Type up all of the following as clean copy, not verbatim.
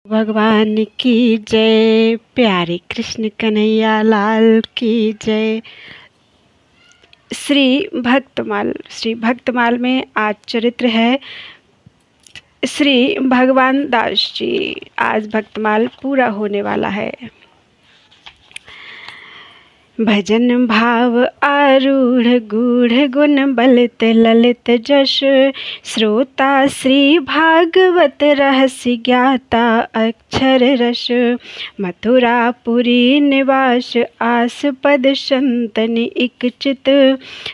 भगवान की जय। प्यारे कृष्ण कन्हैया लाल की जय। श्री भक्तमाल में आज चरित्र है श्री भगवान दास जी। आज भक्तमाल पूरा होने वाला है। भजन भाव आरूढ़ गूढ़ गुण बलित ललित जश, श्रोता श्री भागवत रहस्य ज्ञाता अक्षर रस। मथुरापुरी निवास आस्पद संतन इक चित,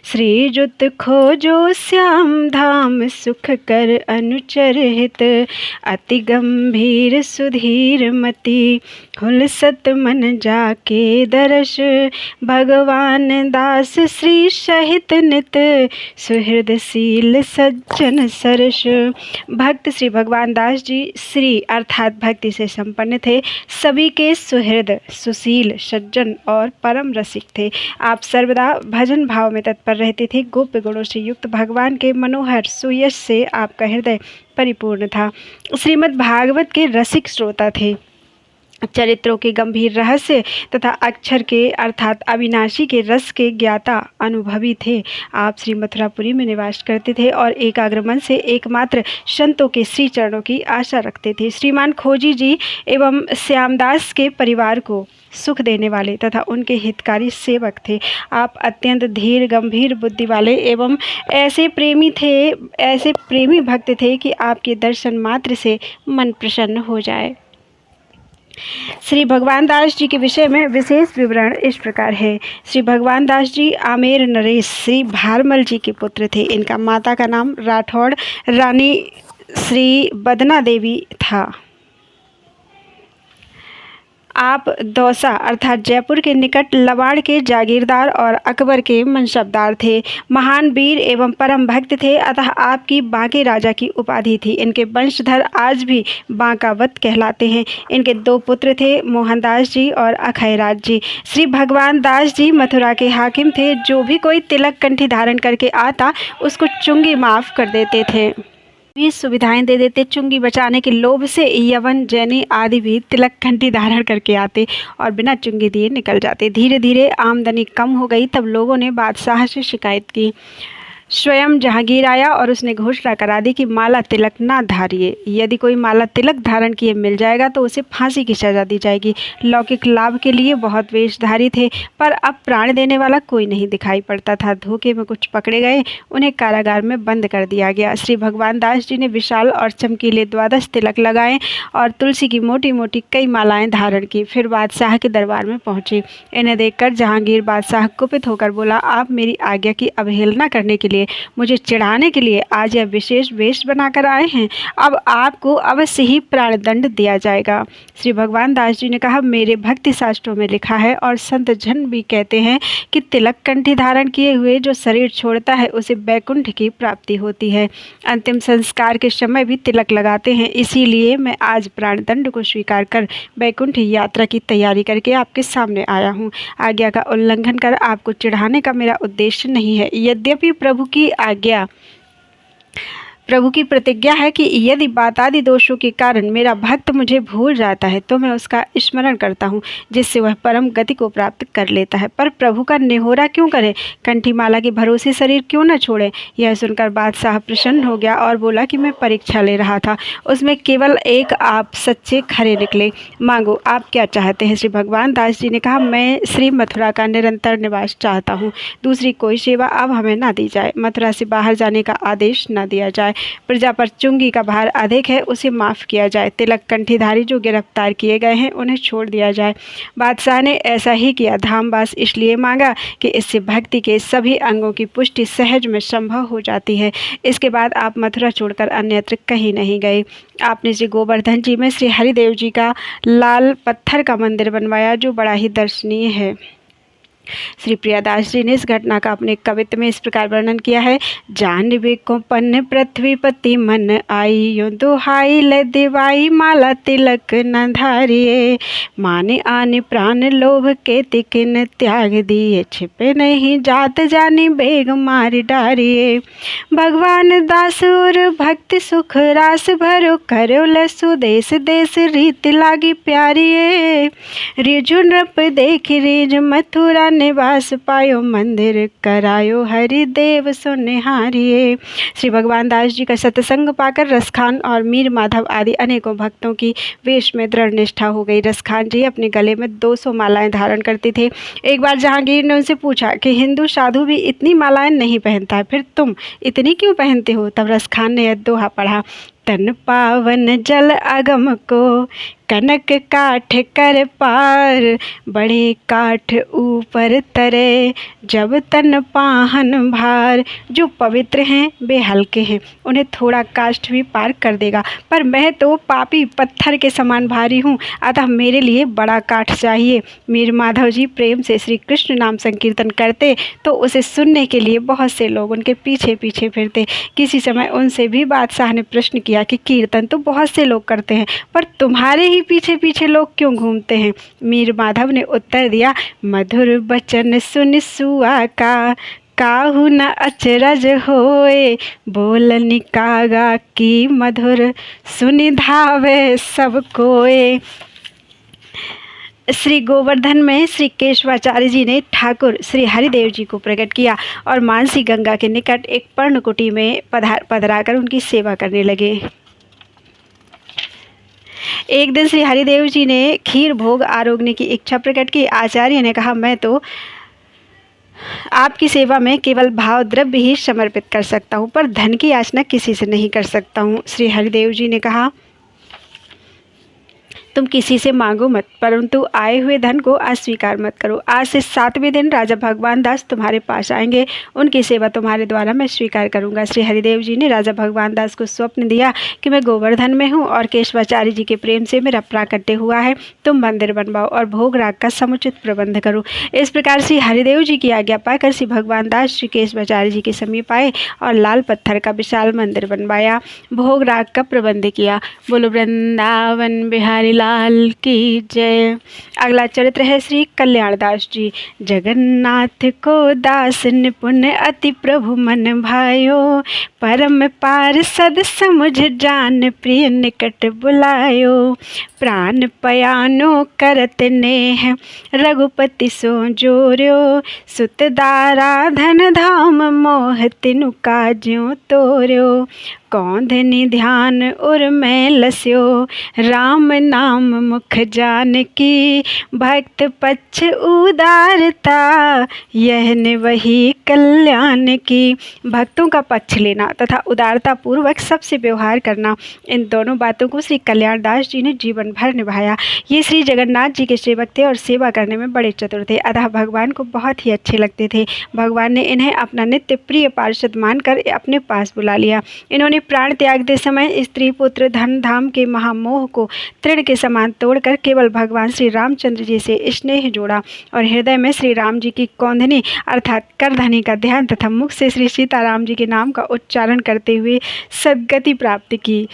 श्रीजुत खोजो श्याम धाम सुख कर अनुचर हित। अति गंभीर सुधीर मति हुलसत मन जाके दरस, भगवान दास श्री सहित नित सुहृदशील सज्जन सरस। भक्त श्री भगवान दास जी श्री अर्थात भक्ति से संपन्न थे, सभी के सुहृद सुशील सज्जन और परम रसिक थे। आप सर्वदा भजन भाव में तत्पर रहते थे। गोप्य गुणों से युक्त भगवान के मनोहर सुयश से आपका हृदय परिपूर्ण था। श्रीमद् भागवत के रसिक श्रोता थे। चरित्रों के गंभीर रहस्य तथा अक्षर के अर्थात अविनाशी के रस के ज्ञाता अनुभवी थे। आप श्री मथुरापुरी में निवास करते थे और एकाग्र मन से एकमात्र संतों के श्री चरणों की आशा रखते थे। श्रीमान खोजी जी एवं श्यामदास के परिवार को सुख देने वाले तथा उनके हितकारी सेवक थे। आप अत्यंत धीर गंभीर बुद्धि वाले एवं ऐसे प्रेमी भक्त थे कि आपके दर्शन मात्र से मन प्रसन्न हो जाए। श्री भगवान दास जी के विषय में विशेष विवरण इस प्रकार है। श्री भगवान दास जी आमेर नरेश श्री भारमल जी के पुत्र थे। इनका माता का नाम राठौड़ रानी श्री बदना देवी था। आप दौसा अर्थात जयपुर के निकट लवाड़ के जागीरदार और अकबर के मनसबदार थे। महान वीर एवं परम भक्त थे, अतः आपकी बांके राजा की उपाधि थी। इनके वंशधर आज भी बांकावत कहलाते हैं। इनके दो पुत्र थे, मोहनदास जी और अखयराज जी। श्री भगवान दास जी मथुरा के हाकिम थे। जो भी कोई तिलक कंठी धारण करके आता उसको चुंगी माफ कर देते थे, भी सुविधाएं दे देते। चुंगी बचाने के लोभ से यवन जैनी आदि भी तिलक घंटी धारण करके आते और बिना चुंगी दिए निकल जाते। धीरे धीरे आमदनी कम हो गई, तब लोगों ने बादशाह से शिकायत की। स्वयं जहांगीर आया और उसने घोषणा करा दी कि माला तिलक ना धारिए। यदि कोई माला तिलक धारण किए मिल जाएगा तो उसे फांसी की सजा दी जाएगी। लौकिक लाभ के लिए बहुत वेशधारी थे, पर अब प्राण देने वाला कोई नहीं दिखाई पड़ता था। धोखे में कुछ पकड़े गए, उन्हें कारागार में बंद कर दिया गया। श्री भगवान दास जी ने विशाल और चमकीले 12 तिलक लगाए और तुलसी की मोटी मोटी कई मालाएं धारण की। फिर बादशाह के दरबार में पहुंचे। इन्हें देखकर जहांगीर बादशाह कुपित होकर बोला, आप मेरी आज्ञा की अवहेलना करने के लिए, मुझे चिढ़ाने के लिए आज यह विशेष वेश बनाकर आए हैं। अब आपको अवश्य ही प्राणदंड दिया जाएगा। श्री भगवान दास जी ने कहा, मेरे भक्ति शास्त्रों में लिखा है और संत जन भी कहते हैं कि तिलक कंठी धारण किए हुए जो शरीर छोड़ता है उसे बैकुंठ की प्राप्ति होती है। अंतिम संस्कार के समय भी तिलक लगाते हैं। इसीलिए मैं आज प्राणदंड को स्वीकार कर बैकुंठ यात्रा की तैयारी करके आपके सामने आया हूँ। आज्ञा का उल्लंघन कर आपको चिढ़ाने का मेरा उद्देश्य नहीं है। यद्यपि प्रभु की प्रतिज्ञा है कि यदि बातादि दोषों के कारण मेरा भक्त मुझे भूल जाता है तो मैं उसका स्मरण करता हूँ, जिससे वह परम गति को प्राप्त कर लेता है। पर प्रभु का निहोरा क्यों करें, कंठीमाला के भरोसे शरीर क्यों न छोड़ें। यह सुनकर बादशाह प्रसन्न हो गया और बोला कि मैं परीक्षा ले रहा था, उसमें केवल एक आप सच्चे खरे निकले। मांगो, आप क्या चाहते हैं। श्री भगवान दास जी ने कहा, मैं श्री मथुरा का निरंतर निवास चाहता हूँ। दूसरी कोई सेवा अब हमें ना दी जाए। मथुरा से बाहर जाने का आदेश न दिया जाए। प्रजा पर चुंगी का भार अधिक है, उसे माफ किया जाए। तिलक कंठीधारी जो गिरफ्तार किए गए हैं उन्हें छोड़ दिया जाए। बादशाह ने ऐसा ही किया। धामवास इसलिए मांगा कि इससे भक्ति के सभी अंगों की पुष्टि सहज में संभव हो जाती है। इसके बाद आप मथुरा छोड़कर अन्यत्र कहीं नहीं गए। आपने श्री गोवर्धन जी में श्री हरिदेव जी का लाल पत्थर का मंदिर बनवाया, जो बड़ा ही दर्शनीय है। श्री प्रियादास जी ने इस घटना का अपने कवित्व में इस प्रकार वर्णन किया है। जानबे को पन्न पृथ्वीपति मन आई, यो दुहाई ले दिवाई माला तिलक न धारिये। माने आने प्राण लोभ के तिकिन त्याग दिए, छिपे नहीं जात जानी बेग मार डारिये। भगवान दास और भक्ति सुख रास भरो, करो लसु देश देश रीत लागी प्यारिये। रिझु नृप देख रिझ मथुरा निवास पायो, मंदिर करायो हरिदेव सो निहारिये। श्री भगवान दास जी का सत्संग पाकर रसखान और मीर माधव आदि अनेकों भक्तों की वेश में दृढ़ निष्ठा हो गई। रसखान जी अपने गले में 200 मालाएं धारण करते थे। एक बार जहांगीर ने उनसे पूछा कि हिंदू साधु भी इतनी मालाएं नहीं पहनता है, फिर तुम इतनी क्यों पहनते हो? तब रसखान ने यह दोहा पढ़ा, तन पावन जल अगम को, कनक काठ कर पार, बड़े काठ ऊपर तरे, जब तन पाहन भार। जो पवित्र हैं वे हल्के हैं, उन्हें थोड़ा काष्ठ भी पार कर देगा, पर मैं तो पापी पत्थर के समान भारी हूँ, अतः मेरे लिए बड़ा काठ चाहिए। मीर माधव जी प्रेम से श्री कृष्ण नाम संकीर्तन करते तो उसे सुनने के लिए बहुत से लोग उनके पीछे पीछे फिरते। किसी समय उनसे भी बादशाह ने प्रश्न किया कि कीर्तन तो बहुत से लोग करते हैं, पर तुम्हारे ही पीछे पीछे लोग क्यों घूमते हैं? मीर माधव ने उत्तर दिया, मधुर बचन सुन सुआ का, काहू न अचरज होए, बोलनि कागा की मधुर, सुनि धावे सब कोए। श्री गोवर्धन में श्री केशवाचार्य जी ने ठाकुर श्री हरिदेव जी को प्रकट किया और मानसी गंगा के निकट एक पर्णकुटी में पधराकर उनकी सेवा करने लगे। एक दिन श्री हरिदेव जी ने खीर भोग आरोगने की इच्छा प्रकट की। आचार्य ने कहा, मैं तो आपकी सेवा में केवल भाव द्रव्य ही समर्पित कर सकता हूँ, पर धन की याचना किसी से नहीं कर सकता हूँ। श्री हरिदेव जी ने कहा, तुम किसी से मांगो मत, परंतु आए हुए धन को अस्वीकार मत करो। आज से 7वें दिन राजा भगवान दास तुम्हारे पास आएंगे, उनकी सेवा तुम्हारे द्वारा मैं स्वीकार करूंगा। श्री हरिदेव जी ने राजा भगवान दास को स्वप्न दिया कि मैं गोवर्धन में हूँ और केशवाचार्य जी के प्रेम से मेरा प्राकट्य हुआ है। तुम मंदिर बनवाओ और भोग राग का समुचित प्रबंध करो। इस प्रकार श्री हरिदेव जी की आज्ञा पाकर श्री भगवान दास श्री केशवाचार्य जी के समीप आए और लाल पत्थर का विशाल मंदिर बनवाया, भोग राग का प्रबंध किया। बोलो वृंदावन बिहारी लाल की जय। अगला चरित्र है श्री कल्याण दास जी। जगन्नाथ को दास निपुण अति प्रभु मन भायो, परम पार्षद समझ जान प्रिय निकट बुलायो। प्राण पयानो करत नेह रघुपति सो जोर्यो, सुत दारा धन धाम मोह तिनु काज्यों तोर्यो। कौंधनि ध्यान उर में लस्यो, राम नाम मुख जान की। भक्त पक्ष उदारता, यह ने वही कल्याण की। भक्तों का पक्ष लेना तथा उदारता पूर्वक सबसे व्यवहार करना, इन दोनों बातों को श्री कल्याण दास जी ने जीवन भर निभाया। ये श्री जगन्नाथ जी के सेवक थे और सेवा करने में बड़े चतुर थे, अतः भगवान को बहुत ही अच्छे लगते थे। भगवान ने इन्हें अपना नित्य प्रिय पार्षद मानकर अपने पास बुला लिया। इन्होंने प्राण त्यागते समय स्त्री पुत्र धन धाम के महामोह को तृण के समान तोड़कर केवल भगवान श्री रामचंद्र जी से स्नेह जोड़ा और हृदय में श्री राम जी की कौंधनी अर्थात करधनी का ध्यान तथा मुख से श्री सीताराम जी के नाम का उच्चारण करते हुए सद्गति प्राप्त की।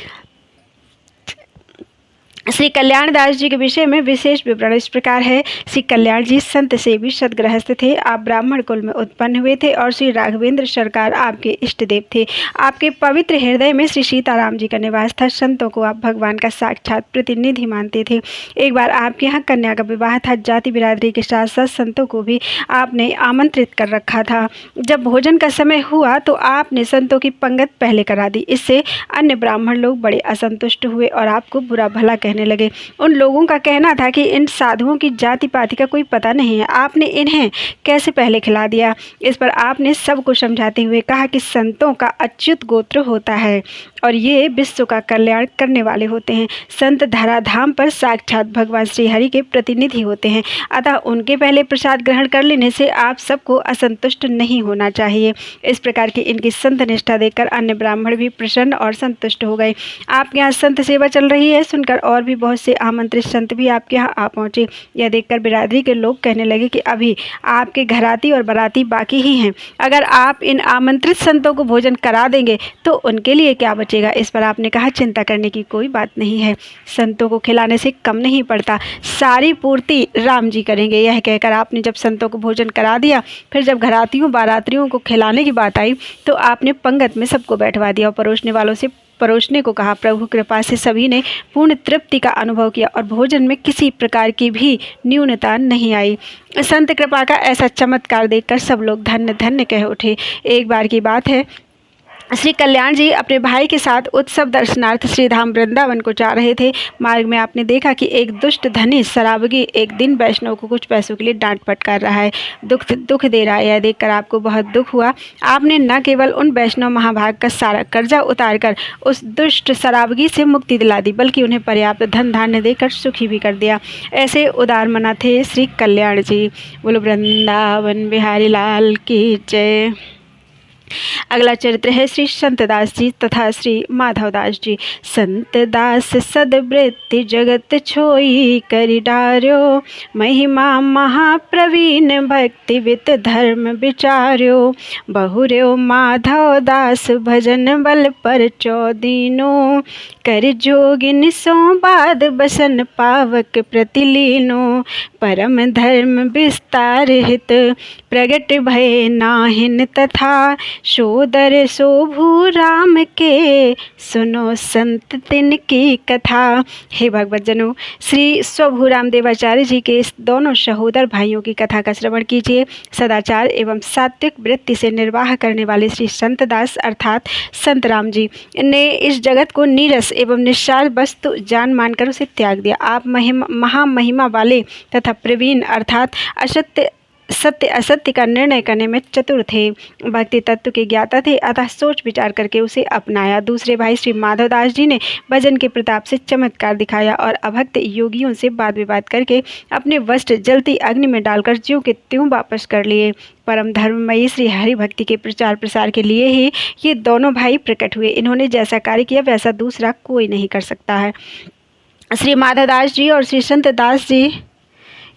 श्री कल्याण दास जी के विषय में विशेष विवरण इस प्रकार है। श्री कल्याण जी संत सेवी सदगृहस्थ थे। आप ब्राह्मण कुल में उत्पन्न हुए थे और श्री राघवेंद्र सरकार आपके इष्ट देव थे। आपके पवित्र हृदय में श्री सीताराम जी का निवास था। संतों को आप भगवान का साक्षात प्रतिनिधि मानते थे। एक बार आपके यहाँ कन्या का विवाह था। जाति बिरादरी के साथ साथ संतों को भी आपने आमंत्रित कर रखा था। जब भोजन का समय हुआ तो आपने संतों की पंगत पहले करा दी। इससे अन्य ब्राह्मण लोग बड़े असंतुष्ट हुए और आपको बुरा भला कहने लगे। उन लोगों का कहना था कि इन साधुओं की जाति पाति का कोई पता नहीं है, आपने इन्हें कैसे पहले खिला दिया। इस पर आपने सबको समझाते हुए कहा कि संतों का अच्युत गोत्र होता है और ये विश्व का कल्याण करने वाले होते हैं। संत धराधाम पर साक्षात भगवान श्री हरि के प्रतिनिधि होते हैं, अतः उनके पहले प्रसाद ग्रहण कर लेने से आप सबको असंतुष्ट नहीं होना चाहिए। इस प्रकार की इनकी संत निष्ठा देखकर अन्य ब्राह्मण भी प्रसन्न और संतुष्ट हो गए। आपके यहाँ संत सेवा चल रही है सुनकर और भी बहुत से आमंत्रित संत भी आपके यहाँ आ पहुँचे। यह देखकर बिरादरी के लोग कहने लगे कि अभी आपके घराती और बाराती बाकी ही हैं। अगर आप इन आमंत्रित संतों को भोजन करा देंगे तो उनके लिए क्या बचेगा। इस पर आपने कहा, चिंता करने की कोई बात नहीं है, संतों को खिलाने से कम नहीं पड़ता, सारी पूर्ति राम जी करेंगे। यह कहकर आपने जब संतों को भोजन करा दिया, फिर जब घरातियों बारातियों को खिलाने की बात आई तो आपने पंगत में सबको बैठवा दिया और परोसने वालों से परोसने को कहा। प्रभु कृपा से सभी ने पूर्ण तृप्ति का अनुभव किया और भोजन में किसी प्रकार की भी न्यूनता नहीं आई। संत कृपा का ऐसा चमत्कार देखकर सब लोग धन्य धन्य कह उठे। एक बार की बात है, श्री कल्याण जी अपने भाई के साथ उत्सव दर्शनार्थ श्री धाम वृंदावन को जा रहे थे। मार्ग में आपने देखा कि एक दुष्ट धनी शराबगी एक दिन वैष्णव को कुछ पैसों के लिए डांट फटकार रहा है, दुख दे रहा है। यह देखकर आपको बहुत दुख हुआ। आपने न केवल उन वैष्णव महाभाग का सारा कर्जा उतारकर उस दुष्ट शराबगी से मुक्ति दिला दी, बल्कि उन्हें पर्याप्त धन धान्य देकर सुखी भी कर दिया। ऐसे उदार मना थे श्री कल्याण जी। बोलो वृंदावन बिहारी लाल की जय। अगला चरित्र है श्री संतदास जी तथा श्री माधवदास जी। संतदास सदवृत्ति जगत छोई करि डार्यो, महिमा महाप्रवीण भक्ति वित धर्म विचार्यो। बहुर्यो माधवदास भजन बल पर चौदीनो, कर जोगिन सो बाद बसन पावक प्रतिलीनो। परम धर्म विस्तार हित प्रगट भय नाहिन तथा, शोदर शोभु राम के सुनो संत तिनकी कथा। हे भगवत जनों, श्री स्वभु राम देवाचार्य जी के इस दोनों सहोदर भाइयों की कथा का श्रवण कीजिए। सदाचार एवं सात्विक वृत्ति से निर्वाह करने वाले श्री संतदास अर्थात संत राम जी ने इस जगत को नीरस एवं निस्सार वस्तु जान मानकर उसे त्याग दिया। आप महामहिमा वाले तथा प्रवीण अर्थात सत्य असत्य का निर्णय करने में चतुर थे, भक्ति तत्व के ज्ञाता थे, अतः सोच विचार करके उसे अपनाया। दूसरे भाई श्री माधवदास जी ने भजन के प्रताप से चमत्कार दिखाया और अभक्त योगियों से वाद विवाद करके अपने वस्त्र जलती अग्नि में डालकर ज्यों के त्यों वापस कर लिए। परम धर्ममयी श्री हरि भक्ति के प्रचार प्रसार के लिए ही ये दोनों भाई प्रकट हुए। इन्होंने जैसा कार्य किया वैसा दूसरा कोई नहीं कर सकता है। श्री माधवदास जी और श्री संतदास जी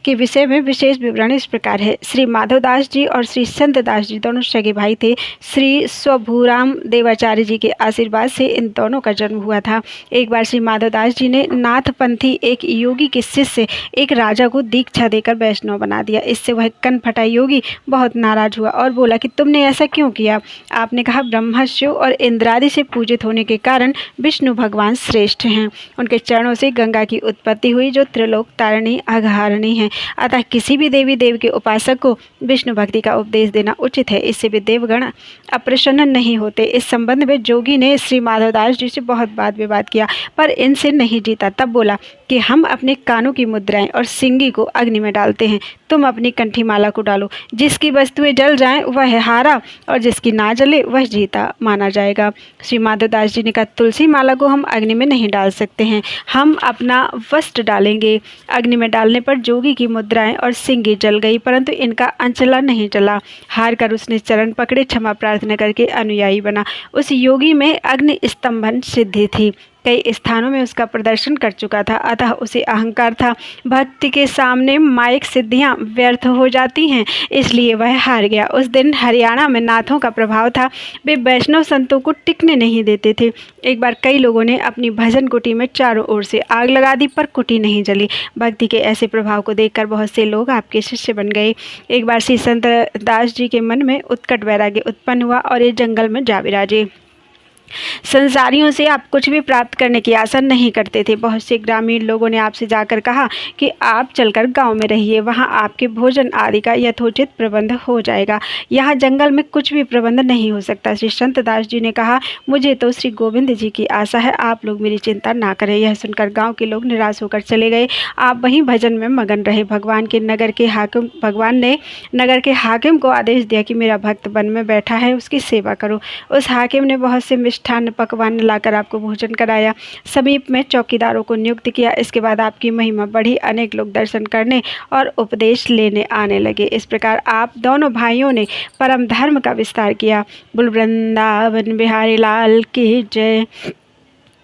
के विषय में विशेष विवरण इस प्रकार है। श्री माधवदास जी और श्री संतदास जी दोनों सगे भाई थे। श्री स्वभूराम देवाचार्य जी के आशीर्वाद से इन दोनों का जन्म हुआ था। एक बार श्री माधवदास जी ने नाथपंथी एक योगी के शिष्य एक राजा को दीक्षा देकर वैष्णव बना दिया। इससे वह कनफटा योगी बहुत नाराज हुआ और बोला कि तुमने ऐसा क्यों किया। आपने कहा, ब्रह्मस्यो और इंद्रादि से पूजित होने के कारण विष्णु भगवान श्रेष्ठ हैं। उनके चरणों से गंगा की उत्पत्ति हुई जो त्रिलोक तारिणी अघहारिणी है। अतः किसी भी देवी देव के उपासक को विष्णु भक्ति का उपदेश देना उचित है, इससे भी देवगण अप्रसन्न नहीं होते। इस संबंध में जोगी ने श्री माधवदास जी से बहुत वाद विवाद किया पर इनसे नहीं जीता। तब बोला कि हम अपने कानों की मुद्राएं और सिंगी को अग्नि में डालते हैं, तुम अपनी कंठी माला को डालो। जिसकी वस्तुएं जल जाएं वह हारा और जिसकी ना जले वह जीता माना जाएगा। श्री माधवदास जी ने कहा, तुलसी माला को हम अग्नि में नहीं डाल सकते हैं, हम अपना वस्त्र डालेंगे। अग्नि में डालने पर जोगी की मुद्राएं और सिंगी जल गई, परंतु इनका अंचला नहीं जला। हार कर उसने चरण पकड़े, क्षमा प्रार्थना करके अनुयायी बना। उस योगी में अग्नि स्तंभन सिद्धि थी, कई स्थानों में उसका प्रदर्शन कर चुका था, अतः उसे अहंकार था। भक्ति के सामने माइक सिद्धियां व्यर्थ हो जाती हैं, इसलिए वह हार गया। उस दिन हरियाणा में नाथों का प्रभाव था, वे वैष्णव संतों को टिकने नहीं देते थे। एक बार कई लोगों ने अपनी भजन कुटी में चारों ओर से आग लगा दी पर कुटी नहीं जली। भक्ति के ऐसे प्रभाव को देखकर बहुत से लोग आपके शिष्य बन गए। एक बार श्री संत दास जी के मन में उत्कट वैराग्य उत्पन्न हुआ और ये जंगल में जा विराजे। संसारियों से आप कुछ भी प्राप्त करने की आशा नहीं करते थे। बहुत से ग्रामीण लोगों ने आपसे जाकर कहा कि आप चलकर गांव में रहिए, वहां आपके भोजन आदि का यथोचित प्रबंध हो जाएगा। यहाँ जंगल में कुछ भी प्रबंध नहीं हो सकता। श्री संतदास जी ने कहा, मुझे तो श्री गोविंद जी की आशा है, आप लोग मेरी चिंता ना करें। यह सुनकर गाँव के लोग निराश होकर चले गए। आप वहीं भजन में मगन रहे। भगवान ने नगर के हाकिम को आदेश दिया कि मेरा भक्त वन में बैठा है, उसकी सेवा करो। उस हाकिम ने बहुत से मिष्ठान पकवान लाकर आपको भोजन कराया, समीप में चौकीदारों को नियुक्त किया। इसके बाद आपकी महिमा बढ़ी, अनेक लोग दर्शन करने और उपदेश लेने आने लगे। इस प्रकार आप दोनों भाइयों ने परम धर्म का विस्तार किया। बोल वृंदावन बिहारी लाल की जय।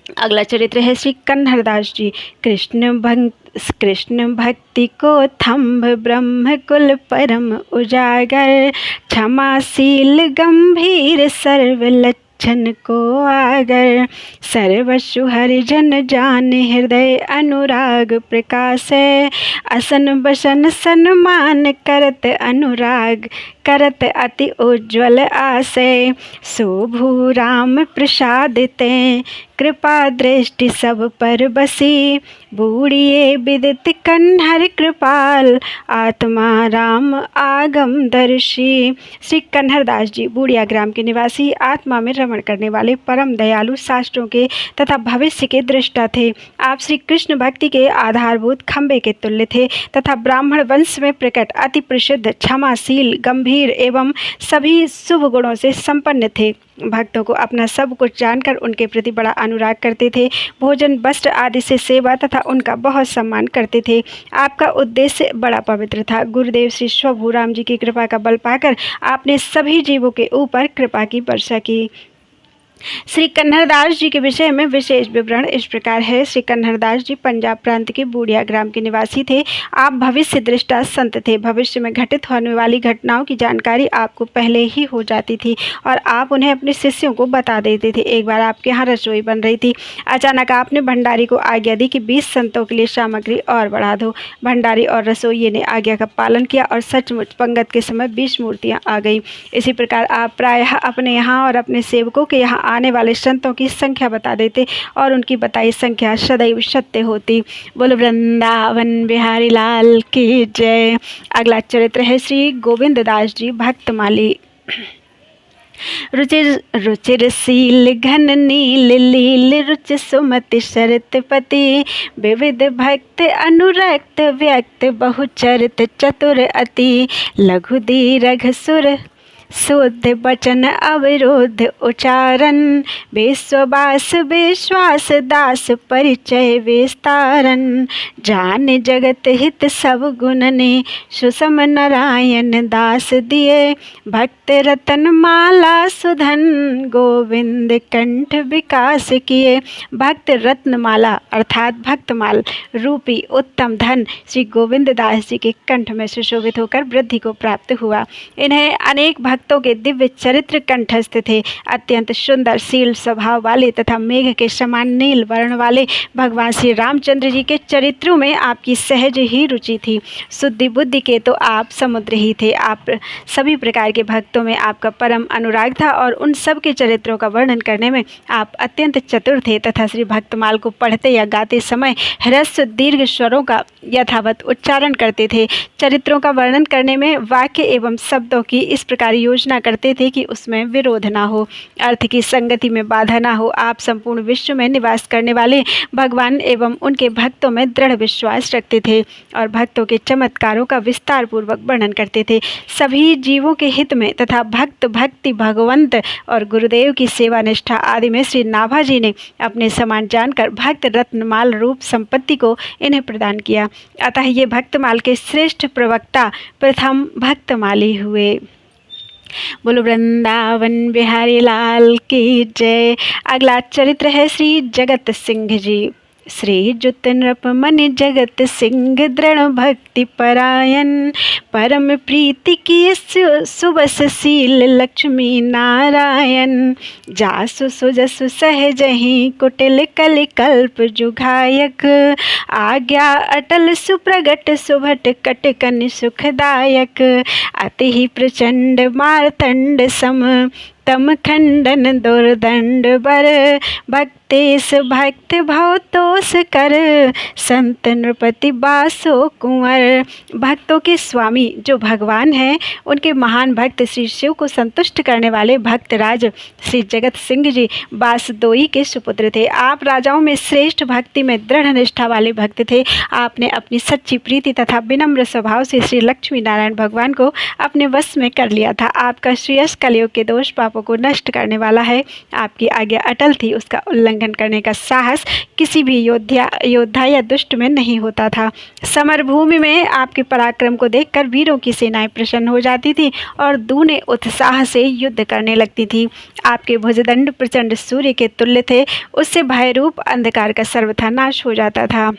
अगला चरित्र है श्री कन्हरदास जी। कृष्ण भक्ति को थंभ ब्रह्म कुल परम उजागर, क्षमाशील गंभीर सर्व लक्षण को आगर, सर्वसु हरिजन जान हृदय अनुराग प्रकाशे, असन बसन सन्मान करत अनुराग करत अति उज्ज्वल आसे, शोभु राम प्रसाद ते कृपा दृष्टि सब पर बसी, बूढ़िए विदित कन्हर कृपाल आत्मा राम आगम दर्शी। श्री कन्हरदास जी बूढ़िया ग्राम के निवासी, आत्मा में रमण करने वाले, परम दयालु, शास्त्रों के तथा भविष्य के दृष्टा थे। आप श्री कृष्ण भक्ति के आधारभूत खंबे के तुल्य थे तथा ब्राह्मण वंश में प्रकट अति प्रसिद्ध, क्षमाशील, गंभीर एवं सभी शुभ गुणों से संपन्न थे। भक्तों को अपना सब कुछ जानकर उनके प्रति बड़ा अनुराग करते थे। भोजन, वस्त्र आदि से सेवा तथा उनका बहुत सम्मान करते थे। आपका उद्देश्य बड़ा पवित्र था। गुरुदेव श्री स्वभूराम जी की कृपा का बल पाकर आपने सभी जीवों के ऊपर कृपा की वर्षा की। श्री कन्हरदास जी के विषय में विशेष विवरण इस प्रकार है। श्री कन्हरदास जी पंजाब प्रांत के बूढ़िया ग्राम के निवासी थे। आप भविष्य दृष्टा संत थे। भविष्य में घटित होने वाली घटनाओं की जानकारी आपको पहले ही हो जाती थी और आप उन्हें अपने शिष्यों को बता देते थे। एक बार आपके यहाँ रसोई बन रही थी। अचानक आपने भंडारी को आज्ञा दी कि 20 संतों के लिए सामग्री और बढ़ा दो। भंडारी और रसोइये ने आज्ञा का पालन किया और सचमुच पंगत के समय 20 मूर्तियाँ आ गई। इसी प्रकार आप प्रायः अपने यहाँ और अपने सेवकों के यहाँ आने वाले संतों की संख्या बता देते और उनकी बताई संख्या सदैव सत्य होती। बोलो वृंदावन बिहारी लाल की जय। अगला चरित्र है श्री गोविंद दास जी भक्तमाली। रुचिरशील घन नील लील रुच सुमति शरतपति, विविध भक्त अनुरक्त व्यक्त बहुचरित चतुर अति, लघु दीर्घ सुर शुद्ध वचन अविरोध उच्चारण, विश्वास विश्वास दास परिचय विस्तारन, जान जगत हित सब गुण ने सुषम नारायण दास दिए, भक्त रतन माला सुधन गोविंद कंठ विकास किए। भक्त रत्नमाला अर्थात भक्तमाल रूपी उत्तम धन श्री गोविंद दास जी के कंठ में सुशोभित होकर वृद्धि को प्राप्त हुआ। इन्हें अनेक भक्तों के दिव्य चरित्र कंठस्थ थे। अत्यंत सुंदर शील स्वभाव वाले तथा मेघ के समान नील वर्ण वाले भगवान श्री रामचंद्र जी के चरित्रों में आपकी सहज ही रुचि थी। शुद्धि बुद्धि के तो आप समुद्र ही थे। आप सभी प्रकार के भक्तों में आपका परम अनुराग था और उन सब के चरित्रों का वर्णन करने में आप अत्यंत चतुर थे तथा श्री भक्तमाल को पढ़ते या गाते समय ह्रस्व दीर्घ स्वरों का यथावत उच्चारण करते थे। चरित्रों का वर्णन करने में वाक्य एवं शब्दों की इस प्रकार योजना करते थे कि उसमें विरोध ना हो, अर्थ की संगति में बाधा ना हो। आप संपूर्ण विश्व में निवास करने वाले भगवान एवं उनके भक्तों में दृढ़ विश्वास रखते थे और भक्तों के चमत्कारों का विस्तार पूर्वक वर्णन करते थे। सभी जीवों के हित में तथा भक्त भक्ति भगवंत और गुरुदेव की सेवा निष्ठा आदि में श्री नाभाजी ने अपने समान जानकर भक्त रत्नमाल रूप संपत्ति को इन्हें प्रदान किया। अतः ये भक्तमाल के श्रेष्ठ प्रवक्ता प्रथम भक्तमाली हुए। बोलो वृंदावन बिहारी लाल की जय। अगला चरित्र है श्री जगत सिंह जी। श्री जुत नृप मनि जगत सिंह दृढ़ भक्ति परायण, परम प्रीति की सुबसशील लक्ष्मी नारायण, जासु सुजसु सहजहि कुटिल कलि कल्प जुघायक, आज्ञा अटल सुप्रगट सुभट कटकन सुखदायक, अति ही प्रचंड मारतंड सम तम खंडन दुर्दंड बर, भक्तेश भक्त भवतोष कर, संत नृपति बासो कुंवर। भक्तों के स्वामी जो भगवान हैं, उनके महान भक्त श्री शिव को संतुष्ट करने वाले भक्तराज श्री जगत सिंह जी बासदोई के सुपुत्र थे। आप राजाओं में श्रेष्ठ, भक्ति में दृढ़ निष्ठा वाले भक्त थे। आपने अपनी सच्ची प्रीति तथा विनम्र स्वभाव से श्री लक्ष्मी नारायण भगवान को अपने वश में कर लिया था। आपका श्रेयस कलयुग के दोष पापों को नष्ट करने वाला है। आपकी आज्ञा अटल थी, उसका उल्लंघन उल्लंघन करने का साहस किसी भी योद्धा या दुष्ट में नहीं होता था। समरभूमि में आपके पराक्रम को देखकर वीरों की सेनाएं प्रसन्न हो जाती थी और दूने उत्साह से युद्ध करने लगती थी। आपके भुजदंड प्रचंड सूर्य के तुल्य थे, उससे भयरूप अंधकार का सर्वथा नाश हो जाता था।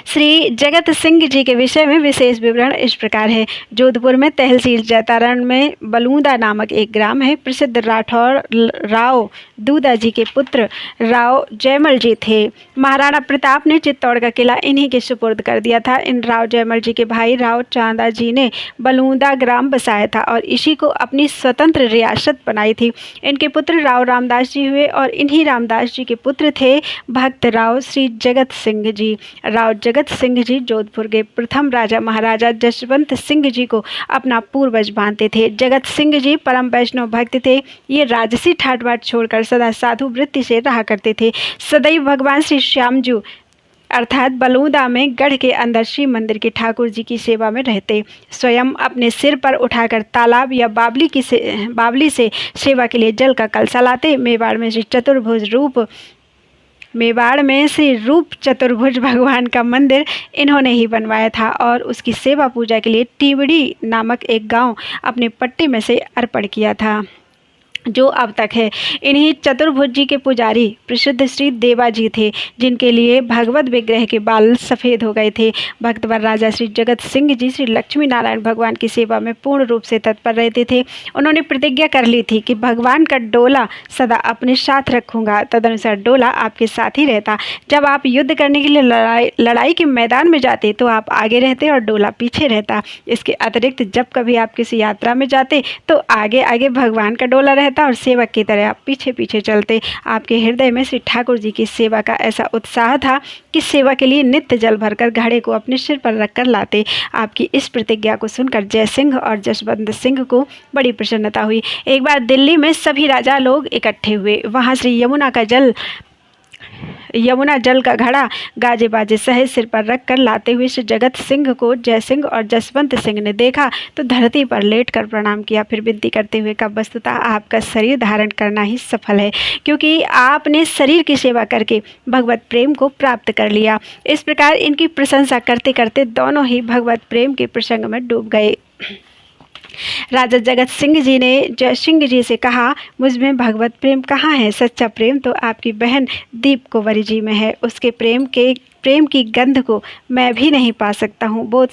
श्री जगत सिंह जी के विषय में विशेष विवरण इस प्रकार है। जोधपुर में तहसील जैतारण में बलूदा नामक एक ग्राम है। प्रसिद्ध राठौर राव दूदा जी के पुत्र राव जयमल जी थे। महाराणा प्रताप ने चित्तौड़ का किला इन्हीं के सुपुर्द कर दिया था। इन राव जयमल जी के भाई राव चांदा जी ने बलूदा ग्राम बसाया था और इसी को अपनी स्वतंत्र रियासत बनाई थी। इनके पुत्र राव रामदास जी हुए और इन्हीं रामदास जी के पुत्र थे भक्त राव श्री जगत सिंह जी। राव जगत सिंह जी जोधपुर के प्रथम राजा महाराजा जसवंत सिंह जी को अपना पूर्वज मानते थे। जगत सिंह जी परम वैष्णव भक्त थे। ये राजसी ठाट बाट छोड़कर सदा साधु वृत्ति से रहा करते थे। सदैव भगवान श्री श्यामजू अर्थात बलूदा में गढ़ के अंदर शिव मंदिर के ठाकुर जी की सेवा में रहते। स्वयं अपने सिर पर उठाकर तालाब या बावली से सेवा के लिए जल का कलसा लाते। मेवाड़ में श्री रूप चतुर्भुज भगवान का मंदिर इन्होंने ही बनवाया था और उसकी सेवा पूजा के लिए टीवड़ी नामक एक गांव अपने पट्टे में से अर्पण किया था, जो अब तक है। इन्हीं चतुर्भुज जी के पुजारी प्रसिद्ध श्री देवा जी थे, जिनके लिए भगवत विग्रह के बाल सफ़ेद हो गए थे। भक्तवर राजा श्री जगत सिंह जी श्री लक्ष्मी नारायण भगवान की सेवा में पूर्ण रूप से तत्पर रहते थे। उन्होंने प्रतिज्ञा कर ली थी कि भगवान का डोला सदा अपने साथ रखूंगा। तदनुसार डोला आपके साथ ही रहता। जब आप युद्ध करने के लिए लड़ाई के मैदान में जाते तो आप आगे रहते और डोला पीछे रहता। इसके अतिरिक्त जब कभी आप किसी यात्रा में जाते तो आगे आगे भगवान का डोला रहता और सेवक की तरह आप पीछे पीछे चलते। आपके हृदय में श्री ठाकुर जी की सेवा का ऐसा उत्साह था कि सेवा के लिए नित्य जल भरकर घड़े को अपने सिर पर रखकर लाते। आपकी इस प्रतिज्ञा को सुनकर जय सिंह और जसवंत सिंह को बड़ी प्रसन्नता हुई। एक बार दिल्ली में सभी राजा लोग इकट्ठे हुए। वहाँ श्री यमुना जल का घड़ा गाजे बाजे सहित सिर पर रखकर लाते हुए श्री जगत सिंह को जय सिंह और जसवंत सिंह ने देखा तो धरती पर लेटकर प्रणाम किया। फिर विनती करते हुए कहा, वस्तुतः आपका शरीर धारण करना ही सफल है, क्योंकि आपने शरीर की सेवा करके भगवत प्रेम को प्राप्त कर लिया। इस प्रकार इनकी प्रशंसा करते करते दोनों ही भगवत प्रेम के प्रसंग में डूब गए। राजा जगत सिंह जी ने जय सिंह जी से कहा, मुझ में भगवत प्रेम कहाँ है? सच्चा प्रेम तो आपकी बहन दीप कुंवरी जी में है। उसके प्रेम की गंध को मैं भी नहीं पा सकता हूँ। वो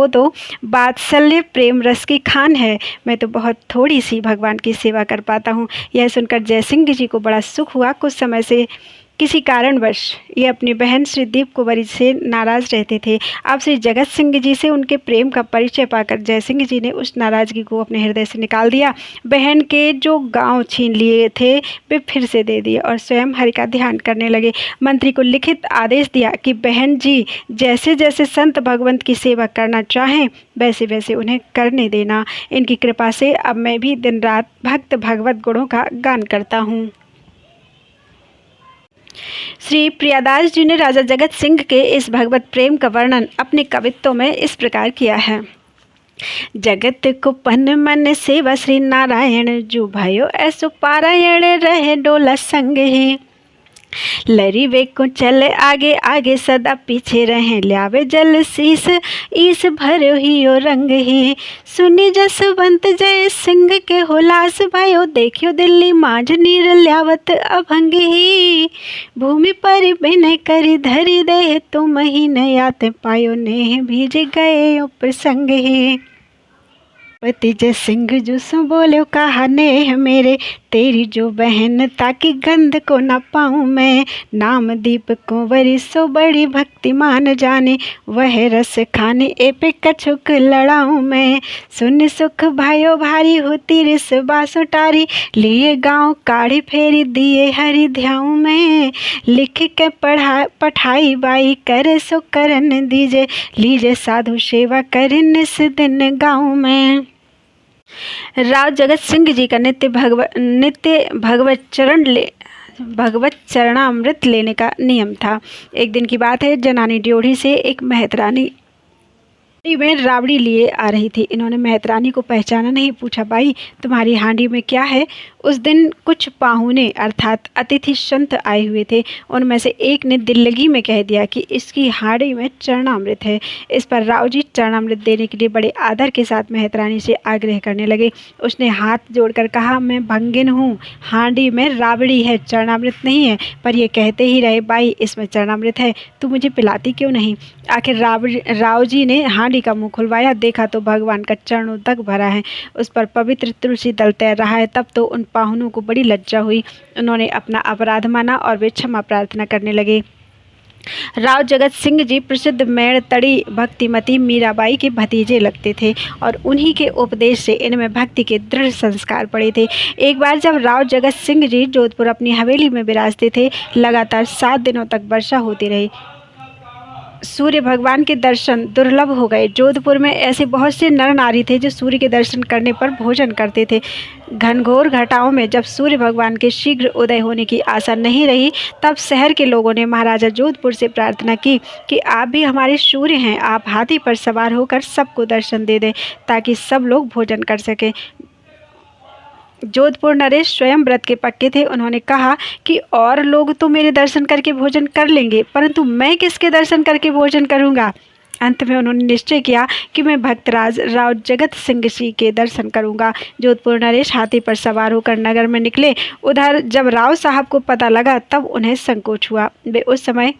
तो वात्सल्य प्रेम रस की खान है। मैं तो बहुत थोड़ी सी भगवान की सेवा कर पाता हूँ। यह सुनकर जय सिंह जी को बड़ा सुख हुआ। कुछ समय से किसी कारणवश ये अपनी बहन श्री दीप कुंवरी से नाराज़ रहते थे। अब श्री जगत सिंह जी से उनके प्रेम का परिचय पाकर जय सिंह जी ने उस नाराज़गी को अपने हृदय से निकाल दिया। बहन के जो गांव छीन लिए थे वे फिर से दे दिए और स्वयं हरि का ध्यान करने लगे। मंत्री को लिखित आदेश दिया कि बहन जी जैसे जैसे संत भगवंत की सेवा करना चाहें वैसे वैसे उन्हें करने देना। इनकी कृपा से अब मैं भी दिन रात भक्त भगवत गुणों का गान करता हूँ। श्री प्रियादास जी ने राजा जगत सिंह के इस भगवत प्रेम का वर्णन अपने कवित्तों में इस प्रकार किया है। जगत को पन मन सेवा श्री नारायण जो भयो ऐसो पारायण रहे डोला संग ही। लरी वे को चले आगे आगे सदा पीछे रहे ल्यावे जल शीस ईस भरो हियो रंग ही। सुनी जसवंत जय सिंह के होलास भयो देखियो दिल्ली माझ नीर ल्यावत अभंग ही। भूमि पर बिन करी धरी दे तुम ही नयात पायो नेह भीज गए प्रसंग ही। पति जय सिंह जो सो बोलो कहा नेह मेरे तेरी जो बहन ताकि गंध को न पाऊँ मैं। नाम दीप कुंवरी सो बड़ी भक्ति मान जाने वह रस खाने ए पे कछुक लड़ाऊँ मैं। सुन सुख भाइयों भारी होती रिस बासो टारी लिए गाँव काढ़ी फेरी दिए हरि ध्याऊँ मैं। लिख के पढ़ाई बाई करे सो करन दीजे लीजे साधु सेवा करे निस दिन गाँव में। राव जगत सिंह जी का नित्य भगवत चरणामृत लेने का नियम था। एक दिन की बात है, जनानी ड्योढ़ी से एक मेहतरानी में राबड़ी लिए आ रही थी। इन्होंने मेहतरानी को पहचाना नहीं। पूछा, बाई तुम्हारी हांडी में क्या है? उस दिन कुछ पाहुने अर्थात अतिथि संत आए हुए थे। उनमें से एक ने दिल लगी में कह दिया कि इसकी हांडी में चरणामृत है। इस पर राव जी चरणामृत देने के लिए बड़े आदर के साथ मेहतरानी से आग्रह करने लगे। उसने हाथ जोड़कर कहा, मैं भंगिन हूँ, हांडी में राबड़ी है, चरणामृत नहीं है। पर ये कहते ही रहे, बाई इसमें चरणामृत है, तू मुझे पिलाती क्यों नहीं। आखिर राव जी ने हांडी का मुंह खुलवाया, देखा तो भगवान का चरणों तक भरा है, उस पर पवित्र तुलसी दल तैर रहा है। तब तो उन पाहुनों को बड़ी लज्जा हुई। उन्होंने अपना अपराध माना और वे क्षमा प्रार्थना करने लगे। राव जगत सिंह जी प्रसिद्ध मेड़तड़ी भक्तिमती मीराबाई के भतीजे लगते थे और उन्हीं के उपदेश से इनमें भक्ति के दृढ़ संस्कार पड़े थे। एक बार जब राव जगत सिंह जी जोधपुर अपनी हवेली में विराजते थे, लगातार 7 दिनों तक वर्षा होती रही। सूर्य भगवान के दर्शन दुर्लभ हो गए। जोधपुर में ऐसे बहुत से नर नारी थे जो सूर्य के दर्शन करने पर भोजन करते थे। घनघोर घटाओं में जब सूर्य भगवान के शीघ्र उदय होने की आशा नहीं रही, तब शहर के लोगों ने महाराजा जोधपुर से प्रार्थना की कि आप भी हमारे सूर्य हैं, आप हाथी पर सवार होकर सबको दर्शन दे दें ताकि सब लोग भोजन कर सकें। जोधपुर नरेश स्वयं व्रत के पक्के थे। उन्होंने कहा कि और लोग तो मेरे दर्शन करके भोजन कर लेंगे, परंतु मैं किसके दर्शन करके भोजन करूंगा। अंत में उन्होंने निश्चय किया कि मैं भक्तराज राव जगत सिंह जी के दर्शन करूंगा। जोधपुर नरेश हाथी पर सवार होकर नगर में निकले। उधर जब राव साहब को पता लगा तब उन्हें संकोच हुआ। वे उस समय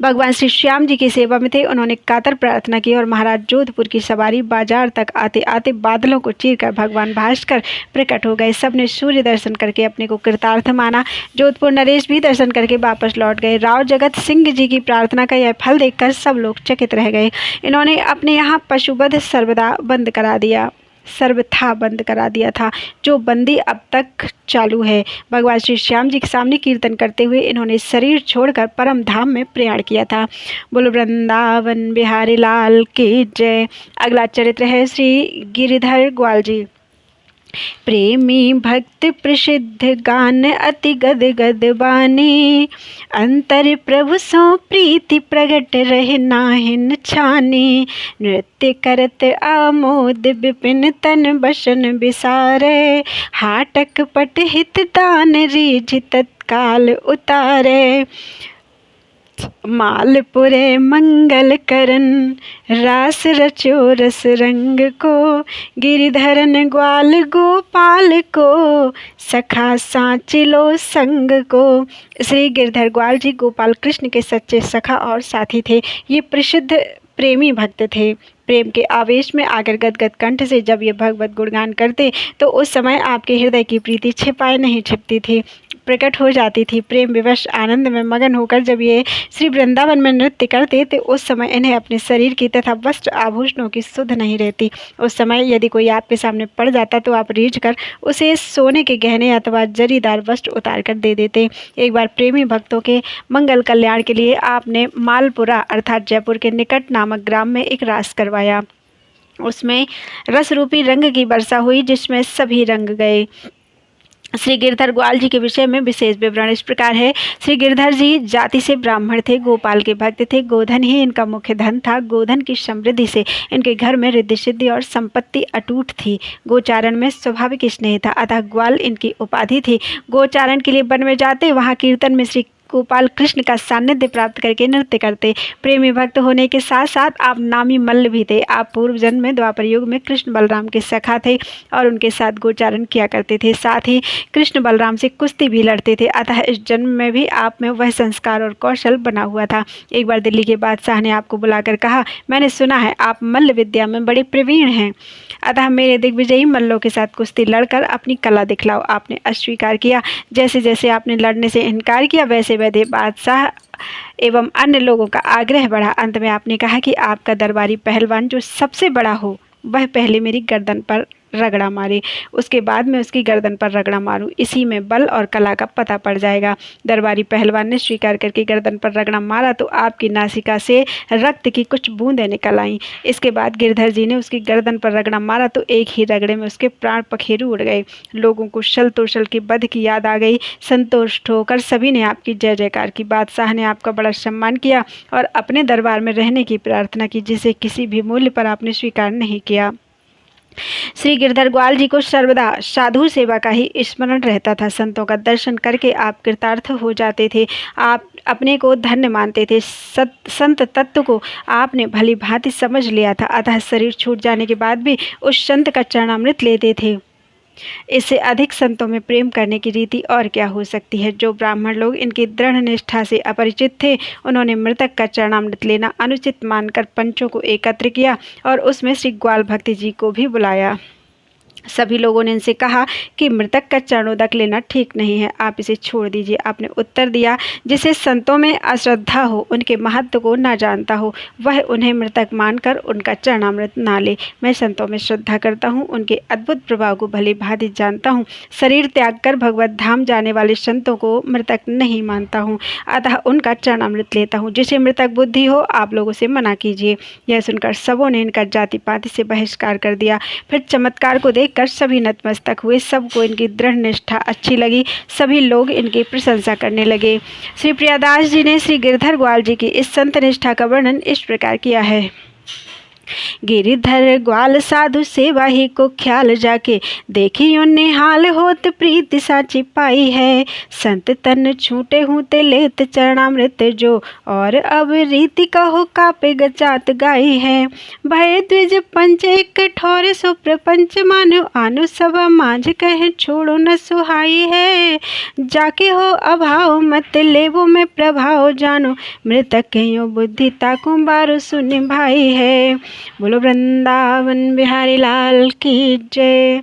भगवान श्री श्याम जी की सेवा में थे। उन्होंने कातर प्रार्थना की और महाराज जोधपुर की सवारी बाजार तक आते आते बादलों को चीरकर भगवान भास्कर प्रकट हो गए। सबने सूर्य दर्शन करके अपने को कृतार्थ माना। जोधपुर नरेश भी दर्शन करके वापस लौट गए। राव जगत सिंह जी की प्रार्थना का यह फल देखकर सब लोग चकित रह गए। इन्होंने अपने यहाँ पशुवध सर्वथा बंद करा दिया था, जो बंदी अब तक चालू है। भगवान श्री श्याम जी के सामने कीर्तन करते हुए इन्होंने शरीर छोड़कर परम धाम में प्रयाण किया था। बोलो वृंदावन बिहारी लाल की जय। अगला चरित्र है श्री गिरिधर ग्वाल जी। प्रेमी भक्त प्रसिद्ध गान अति गद गद बानी, अंतर प्रभु सो प्रीति प्रगट रहे नाहिन छानी। नृत्य करत आमोद विपिन तन बसन बिसारे, हाटक पट हित दान रीझ तत्काल उतारे। मालपुरे मंगल करन रास रचो रस रंग को, गिरिधरन ग्वाल गोपाल को सखा सांचिलो संग को। श्री गिरधर ग्वाल जी गोपाल कृष्ण के सच्चे सखा और साथी थे। ये प्रसिद्ध प्रेमी भक्त थे। प्रेम के आवेश में आकर गदगद कंठ से जब ये भगवत गुणगान करते तो उस समय आपके हृदय की प्रीति छिपाए नहीं छिपती थी, प्रकट हो जाती थी। प्रेम विवश आनंद में मगन होकर जब ये श्री वृंदावन में नृत्य करते तो उस समय इन्हें अपने शरीर की तथा वस्त्र आभूषणों की सुध नहीं रहती। उस समय यदि कोई आपके सामने पड़ जाता तो आप रीझ कर उसे सोने के गहने अथवा जरीदार वस्त्र उतार कर दे देते। एक बार प्रेमी भक्तों के मंगल कल्याण के लिए आपने मालपुरा अर्थात जयपुर के निकट नामक ग्राम में एक रास करवाया। उसमें रस रूपी रंग की वर्षा हुई, जिसमें सभी रंग गए। श्री गिरधर ग्वाल जी के विषय में विशेष विवरण इस प्रकार है। श्री गिरधर जी जाति से ब्राह्मण थे, गोपाल के भक्त थे। गोधन ही इनका मुख्य धन था। गोधन की समृद्धि से इनके घर में रिद्धि सिद्धि और संपत्ति अटूट थी। गोचारण में स्वाभाविक स्नेह था, अतः ग्वाल इनकी उपाधि थी। गोचारण के लिए वन में जाते, वहाँ कीर्तन में श्री गोपाल कृष्ण का सानिध्य प्राप्त करके नृत्य करते। प्रेमी भक्त होने के साथ साथ आप नामी मल्ल भी थे। आप पूर्व जन्म में द्वापर युग में कृष्ण बलराम के सखा थे और उनके साथ गोचारण किया करते थे। साथ ही कृष्ण बलराम से कुश्ती भी लड़ते थे, अतः इस जन्म में भी आप में वह संस्कार और कौशल बना हुआ था। एक बार दिल्ली के बादशाह ने आपको बुलाकर कहा, मैंने सुना है आप मल्ल विद्या में बड़े प्रवीण हैं, अतः मेरे दिग्विजयी मल्लों के साथ कुश्ती लड़कर अपनी कला दिखलाओ। आपने अस्वीकार किया। जैसे जैसे आपने लड़ने से इनकार किया वैसे वैसे बादशाह एवं अन्य लोगों का आग्रह बढ़ा। अंत में आपने कहा कि आपका दरबारी पहलवान जो सबसे बड़ा हो वह पहले मेरी गर्दन पर रगड़ा मारे, उसके बाद मैं उसकी गर्दन पर रगड़ा मारूं। इसी में बल और कला का पता पड़ जाएगा। दरबारी पहलवान ने स्वीकार करके गर्दन पर रगड़ा मारा तो आपकी नासिका से रक्त की कुछ बूंदें निकल आईं। इसके बाद गिरधर जी ने उसकी गर्दन पर रगड़ा मारा तो एक ही रगड़े में उसके प्राण पखेरु उड़ गए। लोगों को शल तोशल के वध की याद आ गई। संतुष्ट होकर सभी ने आपकी जय जयकार की। बादशाह ने आपका बड़ा सम्मान किया और अपने दरबार में रहने की प्रार्थना की, जिसे किसी भी मूल्य पर आपने स्वीकार नहीं किया। श्री गिरधर ग्वाल जी को सर्वदा साधु सेवा का ही स्मरण रहता था। संतों का दर्शन करके आप कृतार्थ हो जाते थे। आप अपने को धन्य मानते थे। संत तत्व को आपने भली भांति समझ लिया था, अतः शरीर छूट जाने के बाद भी उस संत का चरणामृत लेते थे। इससे अधिक संतों में प्रेम करने की रीति और क्या हो सकती है। जो ब्राह्मण लोग इनकी दृढ़ निष्ठा से अपरिचित थे, उन्होंने मृतक का चरणामृत लेना अनुचित मानकर पंचों को एकत्र किया और उसमें श्री ग्वाल भक्ति जी को भी बुलाया। सभी लोगों ने इनसे कहा कि मृतक का चरणोदक लेना ठीक नहीं है, आप इसे छोड़ दीजिए। आपने उत्तर दिया, जिसे संतों में अश्रद्धा हो, उनके महत्व को ना जानता हो, वह उन्हें मृतक मानकर उनका चरणामृत ना ले। मैं संतों में श्रद्धा करता हूँ, उनके अद्भुत प्रभाव को भली भांति जानता हूँ। शरीर त्याग कर भगवत धाम जाने वाले संतों को मृतक नहीं मानता हूँ, अतः उनका चरणामृत लेता हूँ। जिसे मृतक बुद्धि हो, आप लोगों से मना कीजिए। यह सुनकर सबों ने इनका जाति पाति से बहिष्कार कर दिया। फिर चमत्कार को देख कर सभी नतमस्तक हुए। सबको इनकी दृढ़ निष्ठा अच्छी लगी। सभी लोग इनकी प्रशंसा करने लगे। श्री प्रियादास जी ने श्री गिरधर ग्वाल जी की इस संत निष्ठा का वर्णन इस प्रकार किया है। गिरिधर ग्वाल साधु सेवा ही को ख्याल जाके, देखी उन्हें हाल होत प्रीति साची पाई है। संत तन छूटे हूँ ते लेत चरणामृत जो, और अब रीति कहो कापे गजात गाई है। भय द्विज पंच एक ठोर सो प्रपंच मानो, आनु सभा मांझ कहे छोड़ो न सुहाई है। जाके हो अभाव मत लेवो में प्रभाव जानो, मृतक यो बुद्धि ताकू बारो सुन भाई है। बोलो वृंदावन बिहारी लाल की जय।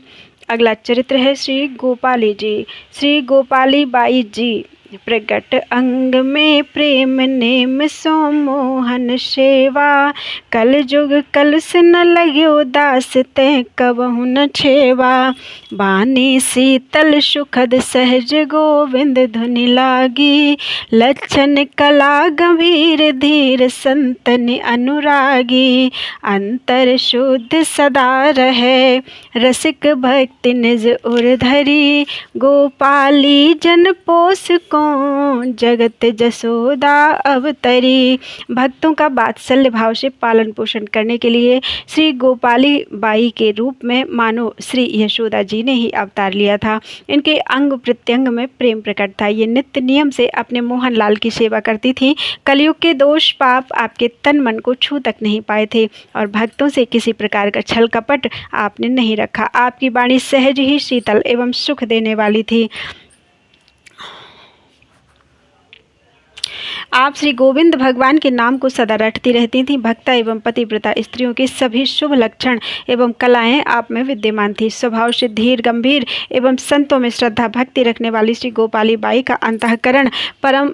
अगला चरित्र है श्री गोपाली जी। श्री गोपाली बाई जी प्रगट अंग में प्रेम नेम सो मोहन सेवा, कल जुग कलुष न लग्यो दास ते कबहु न छेवा। बानी शीतल सुखद सहज गोविंद धुनि लागी, लक्षण कला गंभीर धीर संतन अनुरागी। अंतर शुद्ध सदा रहे रसिक भक्ति निज उर धरी, गोपाली जन पोष जगत जसोदा अवतरी। भक्तों का वात्सल्य भाव से पालन पोषण करने के लिए श्री गोपाली बाई के रूप में मानो श्री यशोदा जी ने ही अवतार लिया था। इनके अंग प्रत्यंग में प्रेम प्रकट था। ये नित्य नियम से अपने मोहन लाल की सेवा करती थी। कलयुग के दोष पाप आपके तन मन को छू तक नहीं पाए थे और भक्तों से किसी प्रकार का छल कपट आपने नहीं रखा। आपकी वाणी सहज ही शीतल एवं सुख देने वाली थी। आप श्री गोविंद भगवान के नाम को सदा रटती रहती थीं। भक्ता एवं पतिव्रता स्त्रियों के सभी शुभ लक्षण एवं कलाएं आप में विद्यमान थी। स्वभाव से धीर गंभीर एवं संतों में श्रद्धा भक्ति रखने वाली श्री गोपाली बाई का अंतःकरण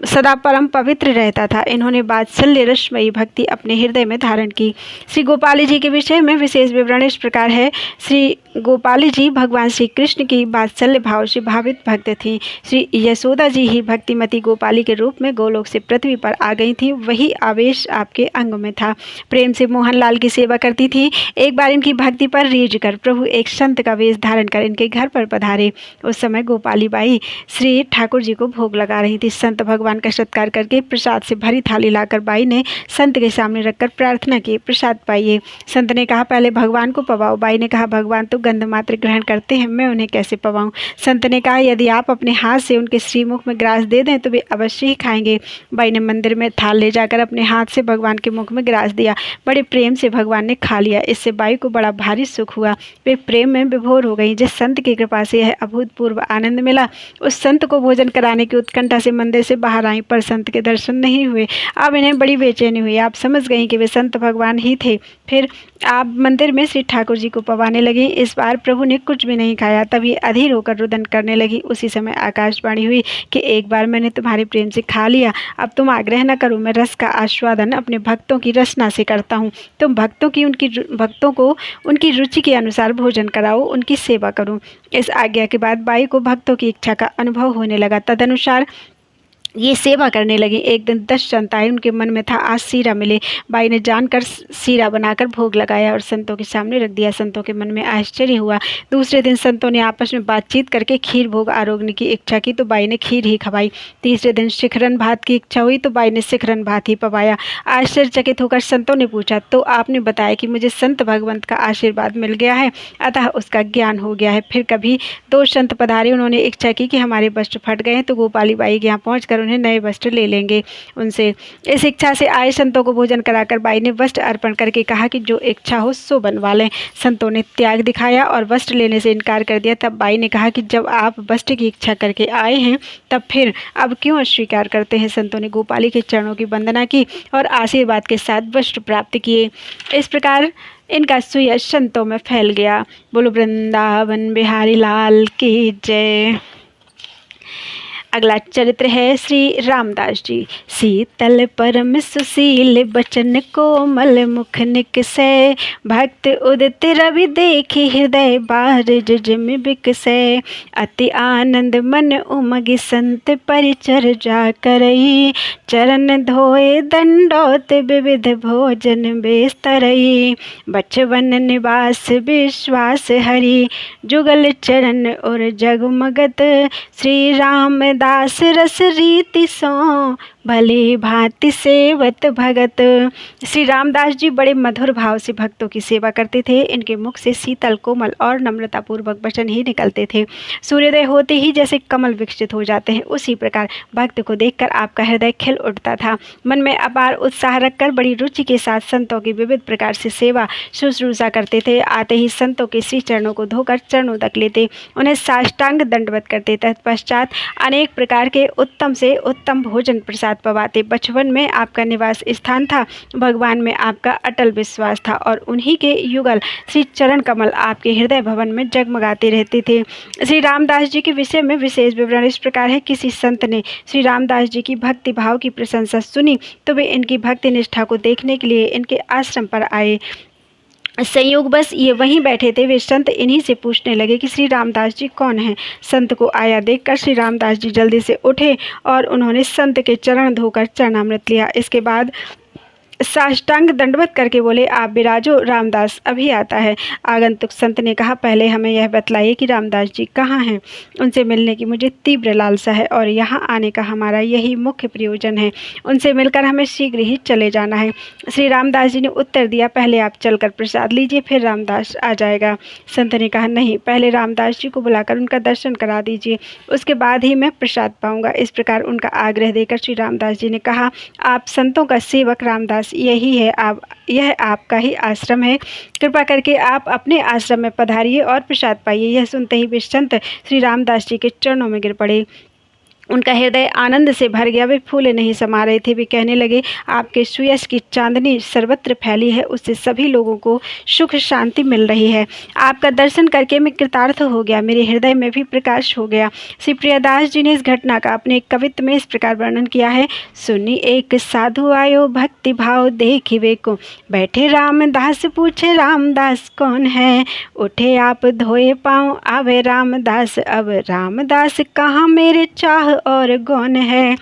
सदा परम पवित्र रहता था। इन्होंने वात्सल्य रसमयी भक्ति अपने हृदय में धारण की। श्री गोपाली जी के विषय में विशेष विवरण इस प्रकार है। श्री गोपाली जी भगवान श्री कृष्ण की वात्सल्य भाव से भावित भक्त थीं। श्री यशोदा जी ही भक्तिमती गोपाली के रूप में गोलोक से पृथ्वी पर आ गई थी। वही आवेश आपके अंग में था। प्रेम से मोहन लाल की सेवा करती थी। एक बार इनकी भक्ति पर रीझ कर प्रभु एक संत का वेश धारण कर इनके घर पर पधारे। उस समय गोपाली बाई श्री ठाकुर जी को भोग लगा रही थी। संत भगवान का सत्कार करके प्रसाद से भरी थाली लाकर बाई ने संत के सामने रखकर प्रार्थना की, प्रसाद पाइए। संत ने कहा, पहले भगवान को पवाओ। बाई ने कहा, भगवान तो गंध मात्र ग्रहण करते हैं, मैं उन्हें कैसे पवाऊं। संत ने कहा, यदि आप अपने हाथ से उनके श्रीमुख में ग्रास दे दें तो वे अवश्य ही खाएंगे। बाई ने मंदिर में थाल ले जाकर अपने हाथ से भगवान के मुख में ग्रास दिया। बड़े प्रेम से भगवान ने खा लिया। इससे बाई को बड़ा भारी सुख हुआ। वे प्रेम में विभोर हो गई। जिस संत की कृपा से यह अभूतपूर्व आनंद मिला, उस संत को भोजन कराने की उत्कंठा से मंदिर से बाहर आई, पर संत के दर्शन नहीं हुए। अब इन्हें बड़ी बेचैनी हुई। आप समझ गई कि वे संत भगवान ही थे। फिर आप मंदिर में श्री ठाकुर जी को पवाने लगी। इस बार प्रभु ने कुछ भी नहीं खाया। तभी अधीर होकर रुदन करने लगी। उसी समय आकाशवाणी हुई कि एक बार मैंने तुम्हारे प्रेम से खा लिया, अब तुम आग्रह न करो। मैं रस का आस्वादन अपने भक्तों की रसना से करता हूँ। तुम भक्तों को उनकी रुचि के अनुसार भोजन कराओ, उनकी सेवा करो। इस आज्ञा के बाद बाई को भक्तों की इच्छा का अनुभव होने लगा। तदनुसार ये सेवा करने लगे। एक दिन 10 संत आए, उनके मन में था आज सीरा मिले। बाई ने जानकर सीरा बनाकर भोग लगाया और संतों के सामने रख दिया। संतों के मन में आश्चर्य हुआ। दूसरे दिन संतों ने आपस में बातचीत करके खीर भोग आरोगने की इच्छा की तो बाई ने खीर ही खवाई। तीसरे दिन शिखरन भात की इच्छा हुई तो बाई ने शिखरन भात ही पवाया। आश्चर्यचकित होकर संतों ने पूछा, तो आपने बताया कि मुझे संत भगवंत का आशीर्वाद मिल गया है, अतः उसका ज्ञान हो गया है। फिर कभी 2 संत पधारे, उन्होंने इच्छा की कि हमारे वस्त्र फट गए हैं तो गोपाली बाई के यहाँ पहुँच उन्हें नए वस्त्र ले लेंगे उनसे। इस इच्छा से आए संतों को भोजन कराकर बाई ने वस्त्र अर्पण करके कहा कि जो इच्छा हो सो बनवा लें। संतों ने त्याग दिखाया और वस्त्र लेने से इनकार कर दिया। तब बाई ने कहा कि जब आप वस्त्र की इच्छा करके आए हैं तब फिर अब क्यों अस्वीकार करते हैं। संतों ने गोपाली के चरणों की वंदना की और आशीर्वाद के साथ वस्त्र प्राप्त किए। इस प्रकार इनका सुयश संतों में फैल गया। बोलो वृंदावन बिहारी लाल की जय। अगला चरित्र है श्री रामदास जी। शीतल परम सुशील बचन कोमल मुख निकसे, भक्त उदित रवि देखी हृदय बारिज जिम बिकसे। अति आनंद मन उमगी संत परिचर जा करई, चरण धोए दंडोत विविध भोजन बेस्तरई। बचवन निवास विश्वास हरि, जुगल चरण और जगमगत। श्री राम दास रस रीति सो, भली भांति सेवत भगत। श्री रामदास जी बड़े मधुर भाव से भक्तों की सेवा करते थे। इनके मुख से शीतल कोमल और नम्रतापूर्वक वचन ही निकलते थे। सूर्योदय होते ही जैसे कमल विकसित हो जाते हैं, उसी प्रकार भक्त को देखकर आपका हृदय खिल उठता था। मन में अपार उत्साह रखकर बड़ी रुचि के साथ संतों की विविध प्रकार से सेवा शुश्रूषा करते थे। आते ही संतों के श्री चरणों को धोकर चरणों तक लेते, उन्हें साष्टांग दंडवत करते। तत्पश्चात अनेक प्रकार के उत्तम से उत्तम भोजन प्रसाद पवाते। बचपन में आपका निवास स्थान था, भगवान में आपका अटल विश्वास था और उन्हीं के युगल श्री चरण कमल आपके हृदय भवन में जगमगाते रहते थे। श्री रामदास जी के विषय में विशेष विवरण इस प्रकार है। किसी संत ने श्री रामदास जी की भक्ति भाव की प्रशंसा सुनी तो वे इनकी भक्ति निष्ठा को देखने के लिए इनके आश्रम पर आए। संयोग बस ये वहीं बैठे थे। वे संत इन्हीं से पूछने लगे कि श्री रामदास जी कौन हैं। संत को आया देखकर श्री रामदास जी जल्दी से उठे और उन्होंने संत के चरण धोकर चरणामृत लिया। इसके बाद साष्टांग दंडवत करके बोले, आप विराजो, रामदास अभी आता है। आगंतुक संत ने कहा, पहले हमें यह बतलाइए कि रामदास जी कहाँ हैं। उनसे मिलने की मुझे तीव्र लालसा है और यहाँ आने का हमारा यही मुख्य प्रयोजन है। उनसे मिलकर हमें शीघ्र ही चले जाना है। श्री रामदास जी ने उत्तर दिया, पहले आप चलकर प्रसाद लीजिए, फिर रामदास आ जाएगा। संत ने कहा, नहीं, पहले रामदास जी को बुलाकर उनका दर्शन करा दीजिए, उसके बाद ही मैं प्रसाद पाऊंगा। इस प्रकार उनका आग्रह देकर श्री रामदास जी ने कहा, आप संतों का सेवक रामदास यही है, यह आपका ही आश्रम है। कृपा करके आप अपने आश्रम में पधारिए और प्रसाद पाइए। यह सुनते ही वे संत श्री रामदास जी के चरणों में गिर पड़े। उनका हृदय आनंद से भर गया। वे फूले नहीं समा रहे थे। वे कहने लगे, आपके सुयश की चांदनी सर्वत्र फैली है, उससे सभी लोगों को सुख शांति मिल रही है। आपका दर्शन करके मैं कृतार्थ हो गया, मेरे हृदय में भी प्रकाश हो गया। श्री प्रियदास जी ने इस घटना का अपने एक कवित्व में इस प्रकार वर्णन किया है। सुनी एक साधु आयो, भक्ति भाव देखी वे को, बैठे रामदास पूछे रामदास कौन है। उठे आप धोए पाँव, आवे रामदास अब, रामदास कहाँ मेरे चाह और गौन है।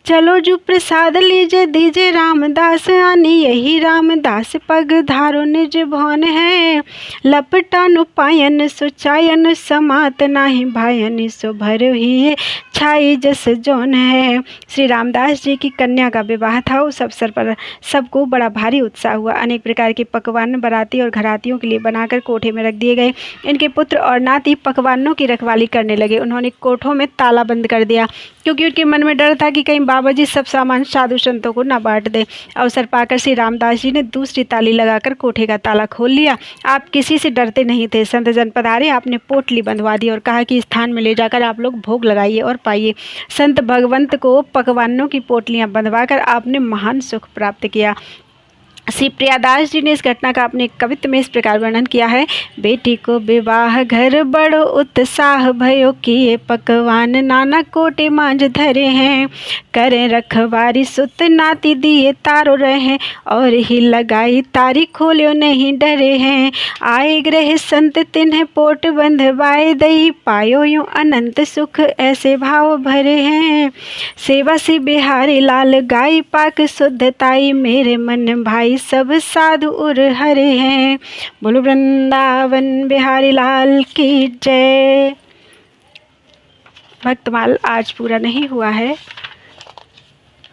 चलो जो प्रसाद लीजे दीजे रामदास आनी, यही रामदास पग धारो निज भवन है। लपटानु पायन सुचायन, समात नाही भायन, सो भर ही छाई जस जौन है। श्री रामदास जी की कन्या का विवाह था। उस अवसर पर सबको बड़ा भारी उत्साह हुआ। अनेक प्रकार के पकवान बाराती और घरातियों के लिए बनाकर कोठे में रख दिए गए। इनके पुत्र और नाती पकवानों की रखवाली करने लगे। उन्होंने कोठों में ताला बंद कर दिया, क्योंकि उनके मन में डर था कि कहीं बाबा जी सब सामान साधु संतों को न बांट दे। अवसर पाकर श्री रामदास जी ने दूसरी ताली लगाकर कोठे का ताला खोल लिया। आप किसी से डरते नहीं थे। संत जन पधारे, आपने पोटली बंधवा दी और कहा कि स्थान में ले जाकर आप लोग भोग लगाइए और पाइए। संत भगवंत को पकवानों की पोटलियां बंधवाकर आपने महान सुख प्राप्त किया। श्री प्रियादास जी ने इस घटना का अपने कवित्व में इस प्रकार वर्णन किया है। बेटी को विवाह घर बड़ो उत्साह भयो किए पकवान नाना कोटे मांझ धरे हैं। करें रखवारी सुत नाती दिए तारो रहे और ही लगाई तारी खोलियो नहीं डरे हैं। आए ग्रह संत तिन्ह पोट बंधवाए दई पायो यूं अनंत सुख ऐसे भाव भरे हैं। सेवा से बिहारी लाल गाई पाक शुद्धताई मेरे मन भाई सब साधु उर हरे हैं। बोलो वृंदावन बिहारी लाल की जय। भक्तमाल आज पूरा नहीं हुआ है,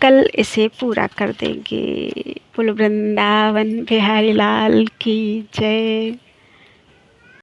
कल इसे पूरा कर देंगे। बोलो वृंदावन बिहारी लाल की जय।